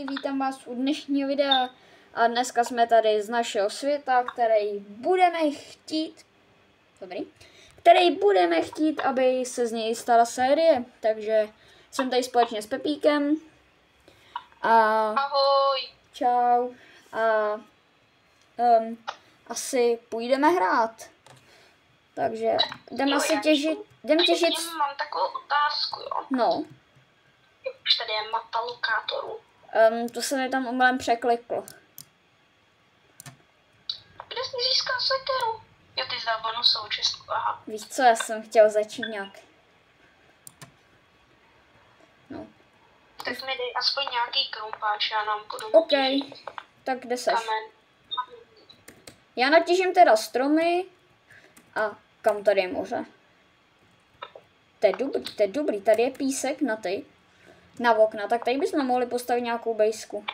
lidi, vítám vás u dnešního videa a dneska jsme tady z našeho světa, který budeme chtít, aby se z něj stala série, takže jsem tady společně s Pepíkem a Ahoj. Čau a asi půjdeme hrát, takže jdeme se těšit. Mám takovou otázku, jo. No. Už tady je mapa lokátorů. To se mi tam omylem překliklo. Kde jsi získal sekeru? Jo, ty zdal bonusovou čestku, aha. Víš co, já jsem chtěl začít nějak. No. Tak mi dej aspoň nějaký krumpáč, já nám budu OK, tak kde seš? kamen. Já natěžím teda stromy a kam tady je moře? To je dobrý, tady je písek na okna, tak tady bychom mohli postavit nějakou bejsku.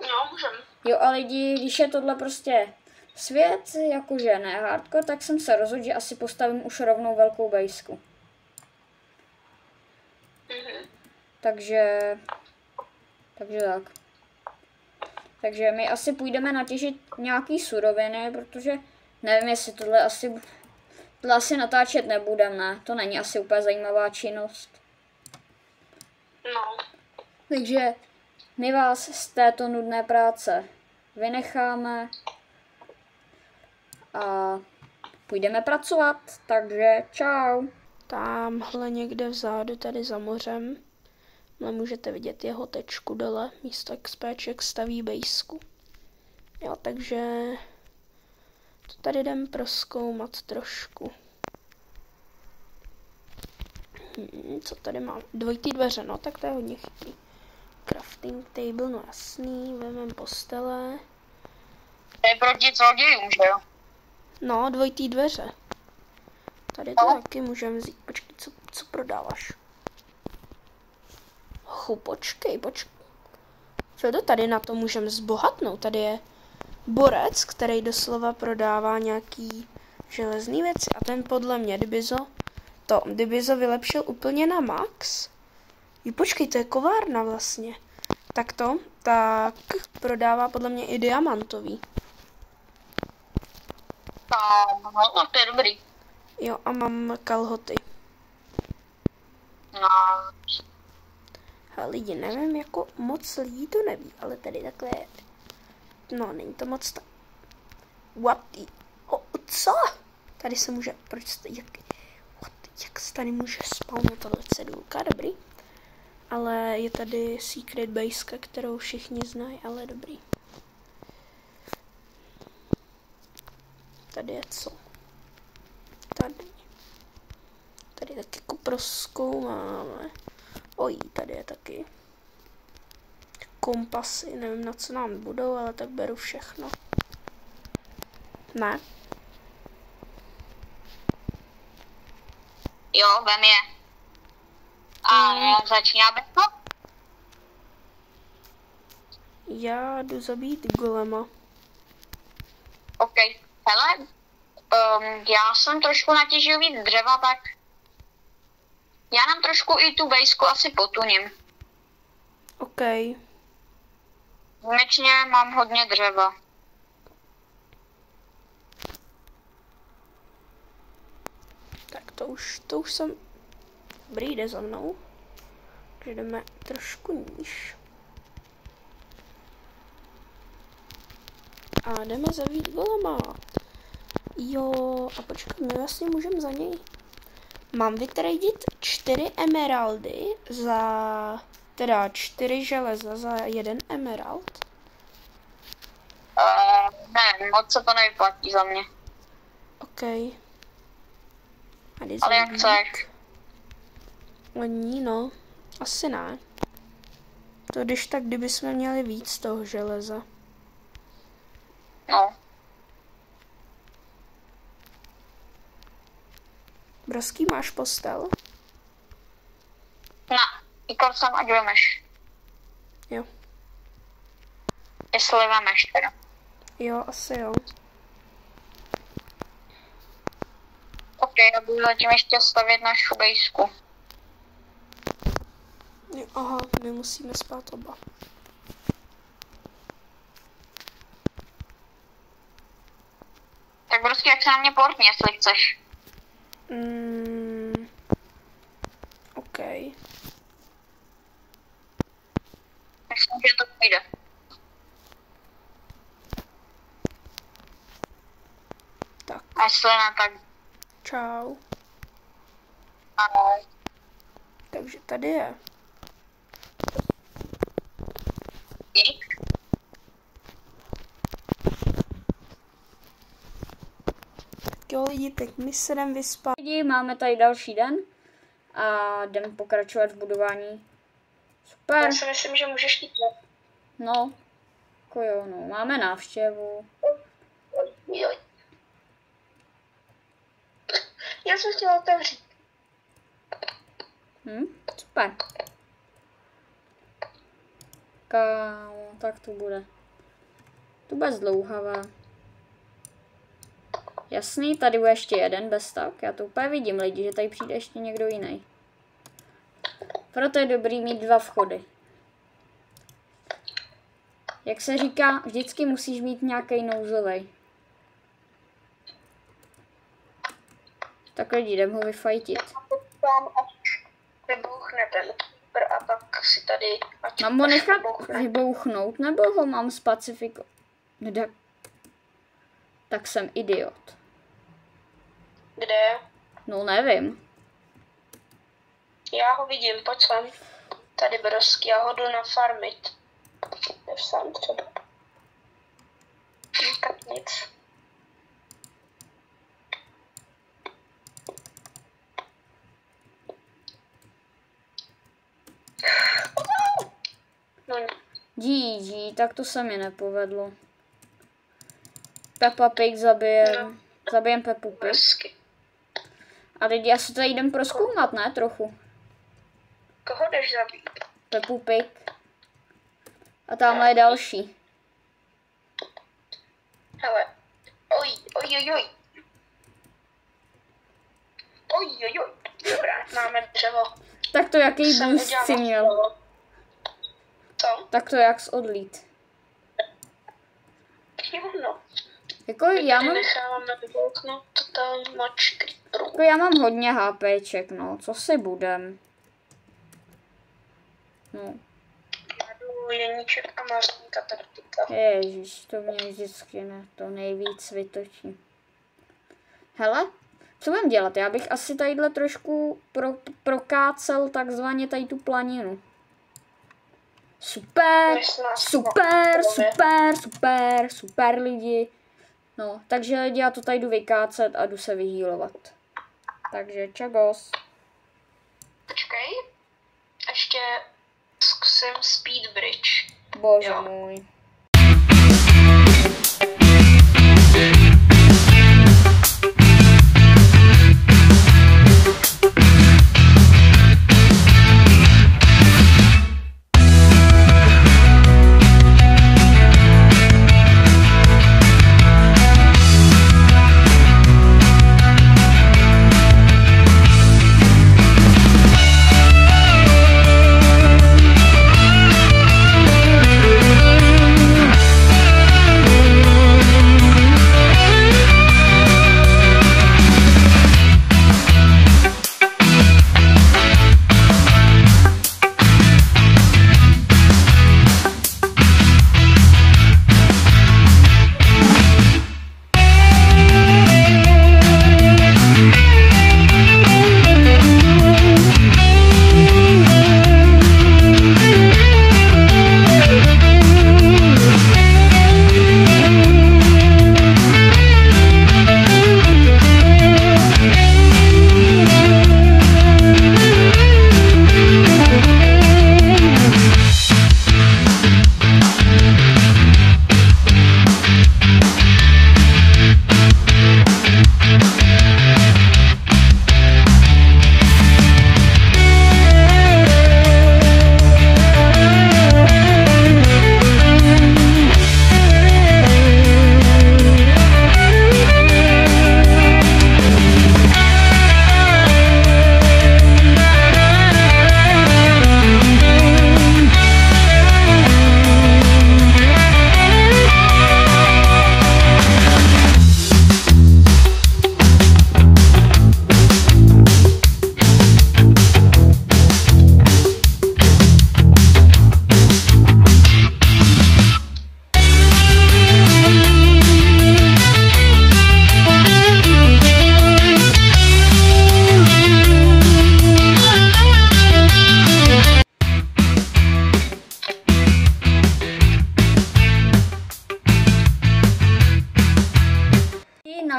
No, můžem. Jo a lidi, když je tohle prostě svět, jakože ne hardcore, tak jsem se rozhodl, že asi postavím už rovnou velkou bejsku. Takže tak. Takže my asi půjdeme natěžit nějaký suroviny, protože nevím, jestli tohle asi natáčet nebudeme, ne? To není asi úplně zajímavá činnost. No. Takže my vás z této nudné práce vynecháme a půjdeme pracovat, takže čau. Tamhle někde vzadu, tady za mořem, můžete vidět jeho tečku dole, místo XPček staví bejsku. Jo, takže to tady jdem prozkoumat trošku. Co tady mám? Dvojitý dveře, no tak to je hodně chytrý. Crafting table, no jasný, vezmeme postele. To je proti zlodějům, že jo? No, dvojitý dveře. Tady to taky můžeme vzít. Počkej, co prodáváš? Počkej. Co to tady na to můžeme zbohatnout? Tady je borec, který doslova prodává nějaký železný věci. A ten podle mě, kdyby vylepšil úplně na max. Počkej, to je kovárna vlastně. Tak prodává podle mě i diamantový. No, to je dobrý. Jo, a mám kalhoty. No. A lidi, nevím, jako moc lidí to neví, ale tady takhle je. No, není to moc tak. Co? Tady se může, jak se tady může spawnovat tahle cedulka, dobrý. Ale je tady secret base, kterou všichni znají, ale dobrý. Tady je co? Tady taky jako prozkoumáme. Tady je taky kompasy, nevím na co nám budou, ale tak beru všechno. Ne? Jo, vem je. A začínáme to? Já jdu zabít golema. OK. Hele, já jsem trošku natěžil víc dřeva, tak já nám trošku i tu bejsku asi potuním. OK. Konečně mám hodně dřeva. Tak to už jsem... Dobrý, jde za mnou. Takže jdeme trošku níž. A jdeme zavít golema. Jo, a počkej, my vlastně můžeme za něj. Mám vytradit 4 emeraldy za... Teda 4 železa za 1 emerald. Ne, moc se to nevyplatí za mě. OK. Ale jak chceš? Oni, no. Asi ne. To když tak, kdyby jsme měli víc toho železa. No. Broský, máš postel? Ne, ikor jsem, ať vemeš. Jo. Jestli vemeš teda. Jo, asi jo. OK, já budu zatím ještě stavět naši bejsku. Aha, my musíme spát oba. Tak prostě jak se na mě portni, jestli chceš. OK. Myslím, že to půjde. Tak, A jestli ne, tak čau. ahoj. Takže tady je. Dík. Jo lidi, teď my se jdem vyspat. Lidi, máme tady další den a jdeme pokračovat v budování. Super. Já si myslím, že můžeš jít. No, jako jo, no. Máme návštěvu. Jo. Já jsem chtěla otevřít. Super. Kámo, tak to bude. To bude zdlouhavá. Jasný, tady bude ještě jeden bez tak. Já to úplně vidím, lidi, že tady přijde ještě někdo jiný. Proto je dobrý mít 2 vchody. Jak se říká, vždycky musíš mít nějaký nouzový. Tak lidi, jdem ho vyfajtit. Vybouchne ten creeper a tak si tady... Mám ho nechat vybouchnout, nebo ho mám spacifikovat? Tak jsem idiot. Kde? No nevím. Já ho vidím, pojď sem. Tady brosky, já ho jdu nafarmit. Jdeš sem třeba. Tak nic. No, GG, tak to se mi nepovedlo. Peppa Pig zabijem. Zabijem Peppu Pig. brosky. A teď já si tady jdem prozkoumat, ne? Trochu. Koho jdeš zabít? Peppu Pig. A tamhle je další. Hele. Oj. Dobrá, máme dřevo. Tak to jaký Jsem boost udělala si měl? Co? Tak to jak odlít. Jo, no. Jako já mám, Necháváme vybouknout totální moč creeperů. jako já mám hodně HPček, no. Co si budem? No. Já jdu jeníček a mařníka taktika. Ježiš, to mě vždycky to nejvíc vytočí. Hele, co budem dělat? Já bych asi tadyhle trošku prokácel takzvaně tady tu planinu. Super lidi. No, takže lidi, já to tady jdu vykácet a jdu se vyhýlovat. Takže čagos. Počkej. Ještě zkusím speed bridge. Bože Jo. můj.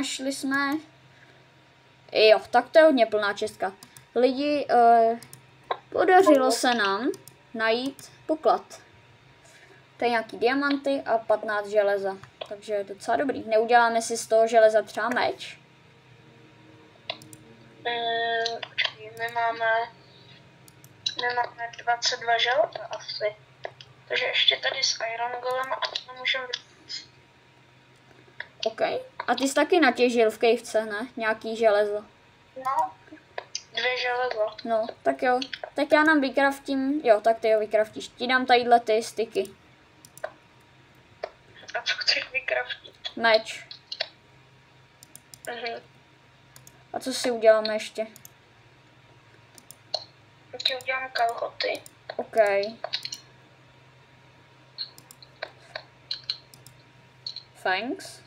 našli jsme... Jo, tak to je hodně plná čestka. Lidi, podařilo se nám najít poklad. To je nějaký diamanty a 15 železa. Takže je docela dobrý. Neuděláme si z toho železa třeba meč? Počkej, my máme 22 železa asi. Takže ještě tady s Iron Golem a to můžeme... OK. A ty jsi taky natěžil v kejvce, ne? Nějaký železo. No, 2 železo. No, tak jo. Tak já nám vykraftím. Jo, tak ty ho vykraftíš. Ti dám tadyhle ty styky. A co chceš vykraftit? Meč. A co si uděláme ještě? Ti udělám kalhoty. OK. Thanks.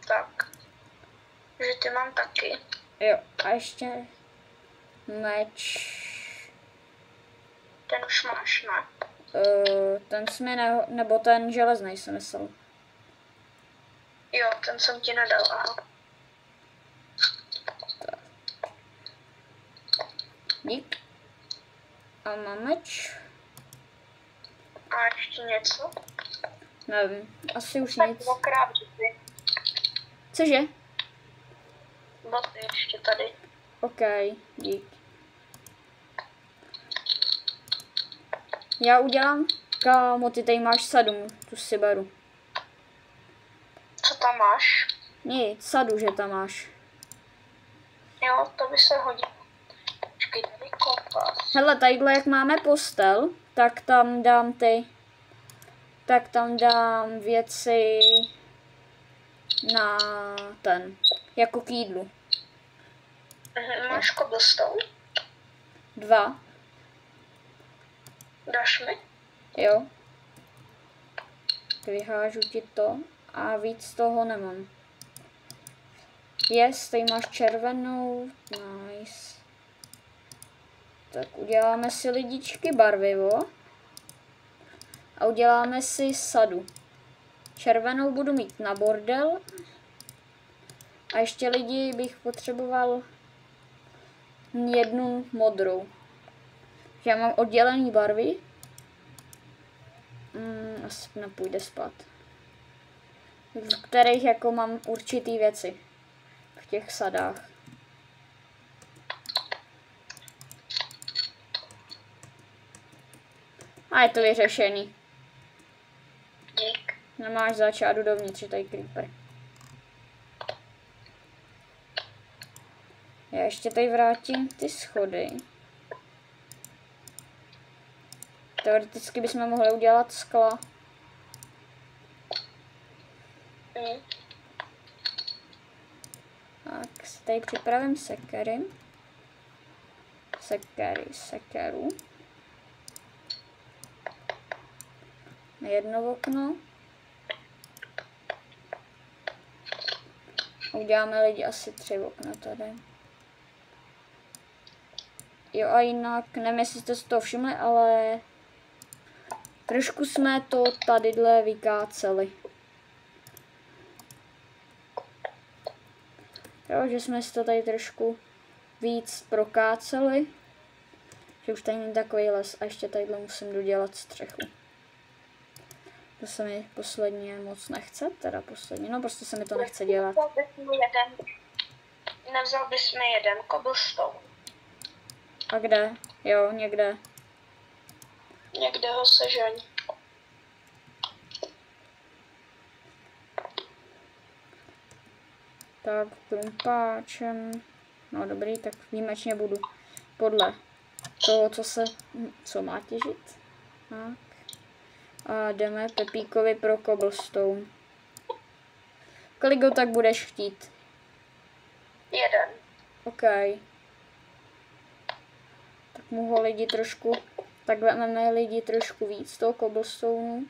Tak. Že ty mám taky. Jo, a ještě meč. Ten už máš, ne? Ten jsi mi nebo ten železnej jsem myslel. Jo, ten jsem ti nedal, aha. Dík. A mám meč. A ještě něco? Nevím, asi už Tak nic. 2x boty. Cože? Boty ještě tady. OK, dík. Já udělám, kámo, ty tady máš sadu, tu si beru. Co tam máš? Nic, sadu, že tam máš. Jo, to by se hodilo. Počkej, tady kompas. Hele, tadyhle jak máme postel, tak tam dám tak tam dám věci na jako k jídlu. Máš cobblestone? 2, Dáš mi? jo. Vyhážu ti to a víc toho nemám. Yes, tady máš červenou, nice. Tak uděláme si lidičky barvivo. A uděláme si sadu. Červenou budu mít na bordel. A ještě lidi bych potřeboval jednu modrou. Já mám oddělený barvy. Asi nepůjde spát. V kterých jako mám určitý věci. V těch sadách. A je to vyřešený. Dík. Nemáš zač, a jdu dovnitř, je tady creeper. Já ještě tady vrátím ty schody. Teoreticky bychom mohli udělat skla. Tak si tady připravím sekery. Sekeru. Jedno okno. Uděláme lidi asi 3 okna tady. Jo a jinak, nevím jestli jste si to všimli, ale trošku jsme to tadyhle vykáceli. Jo, že jsme si to tady trošku víc prokáceli. Že už tady není takový les a ještě tadyhle musím dodělat střechu. To se mi posledně moc nechce, teda posledně, no prostě se mi to nechce dělat. Nevzal bys mi jeden cobblestone. A kde? Jo, někde. Někde ho sežeň. Tak, krumpáčem. No dobrý, tak výjimečně budu podle toho, co má těžit. Tak. A jdeme Pepíkovi pro cobblestone. Kolik ho tak budeš chtít? 1. OK. Tak mu ho lidi trošku, tak vezmeme lidi trošku víc toho cobblestoneu.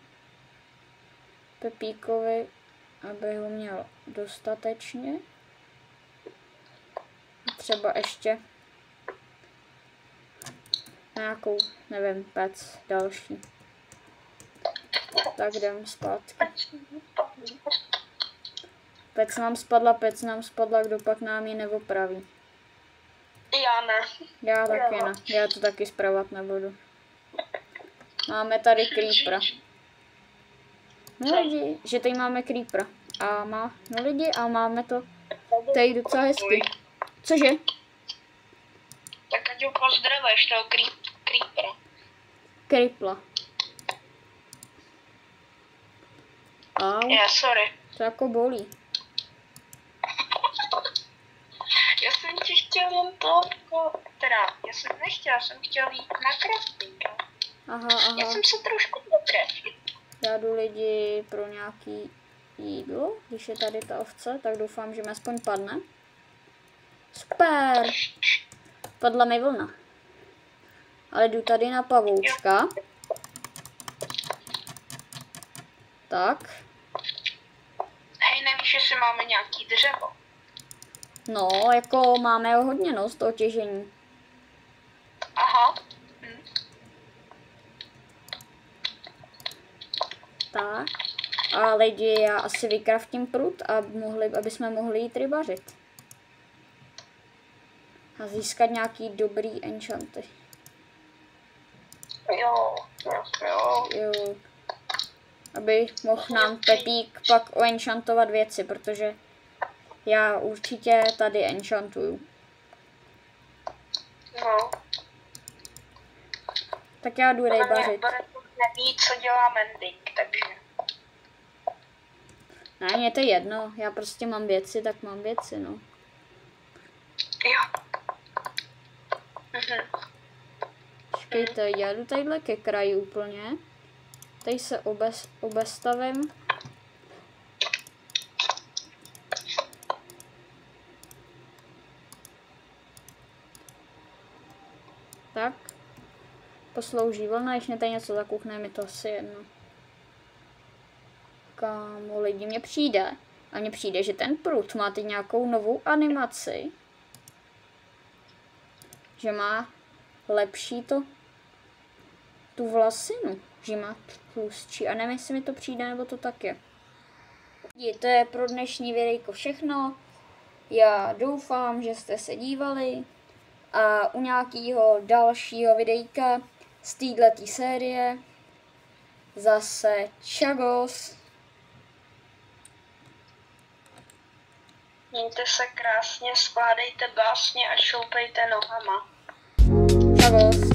Pepíkovi, aby ho měl dostatečně. Třeba ještě nějakou, nevím, pec další. Tak jdem zpátky. Pec nám spadla, kdo pak nám ji neopraví. Já ne. Já taky ne, já to taky spravovat nebudu. Máme tady creepera. No lidi, že tady máme creepera. No lidi, a máme to tady docela hezky. Cože? Tak ať ho pozdravuješ, toho creepera. Creepla. Au, Sorry. to jako bolí. Já jsem ti chtěl jen to, já jsem nechtěla, jsem chtěl jít na crafting. Aha. Já jsem se trošku potrefil. Já jdu lidi pro nějaký jídlo, když je tady ta ovce, tak doufám, že mi aspoň padne. Super! Padla mi vlna. Ale jdu tady na pavoučka. Tak. Hej, nevíš, jestli máme nějaký dřevo? No, jako máme ho hodně, no, z toho těžení. Aha. Tak. A lidi, já asi vykraftím prut, aby jsme mohli jít rybařit. A získat nějaký dobrý enchanty. Jo. Jo. Aby mohl nám Pepík pak oenchantovat věci, protože já určitě tady enchantuju. No. Tak já jdu rybařit. Neví, co dělá mending, takže. Ne, mě to je jedno, já prostě mám věci, tak mám věci, no. Jo. Počkejte, já jdu tadyhle ke kraji úplně. Tady se obestavím. Tak. Poslouží vlna, když mě tady něco zakuchne, mi to asi jedno. Kámo, lidi, mně přijde. A mně přijde, že ten prut má teď nějakou novou animaci. Že má lepší tu vlasinu. Že má tlustší. A nevím, jestli mi to přijde, nebo to tak je. To je pro dnešní videjko všechno. Já doufám, že jste se dívali. A u nějakého dalšího videjka z této série zase čagos. Mějte se krásně, skládejte básně a šoupejte nohama. Čagos.